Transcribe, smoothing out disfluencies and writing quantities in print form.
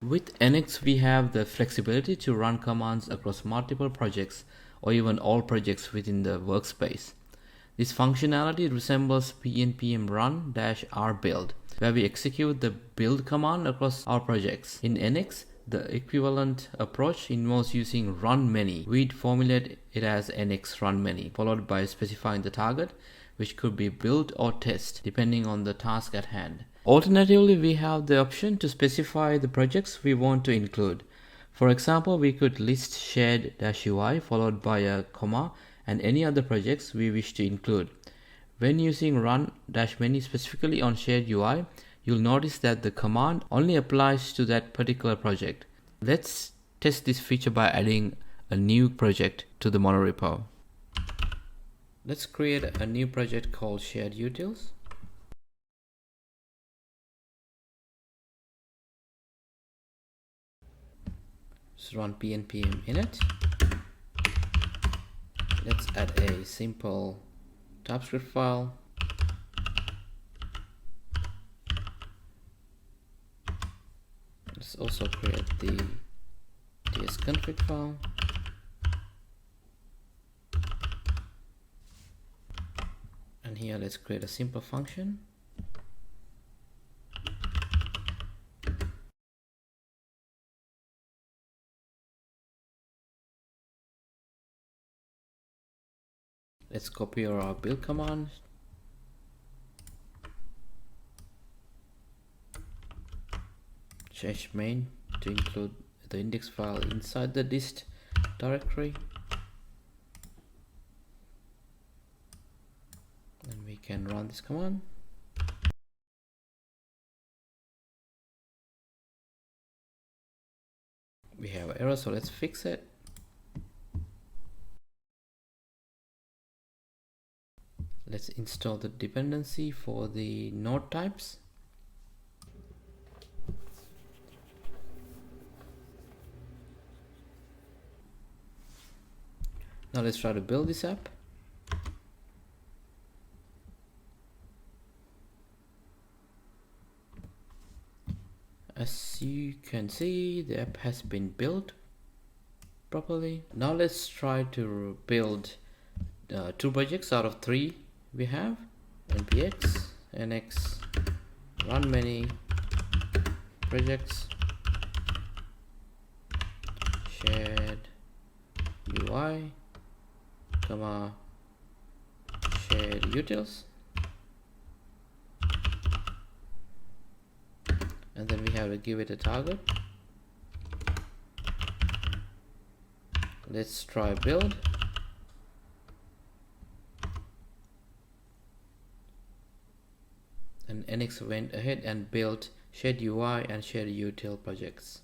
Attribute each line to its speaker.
Speaker 1: With NX, we have the flexibility to run commands across multiple projects or even all projects within the workspace. This functionality resembles pnpm run-r build, where we execute the build command across our projects. In NX, the equivalent approach involves using run many. We'd formulate it as NX run many, followed by specifying the target, which could be build or test, depending on the task at hand. Alternatively, we have the option to specify the projects we want to include. For example, we could list shared-ui followed by a comma and any other projects we wish to include. When using run-many specifically on shared UI, you'll notice that the command only applies to that particular project. Let's test this feature by adding a new project to the monorepo. Let's create a new project called shared utils. Just run pnpm init. Let's add a simple TypeScript file. Let's also create the tsconfig file. And here let's create a simple function. Let's copy our build command. Change main to include the index file inside the dist directory. And we can run this command. We have an error, so let's fix it. Let's install the dependency for the node types. Now let's try to build this app. As you can see, the app has been built properly. Now let's try to build 2 projects out of 3 we have. npx nx run many projects shared UI comma shared utils, and then we have to give it a target. Let's try build. And NX went ahead and built shared UI and shared util projects.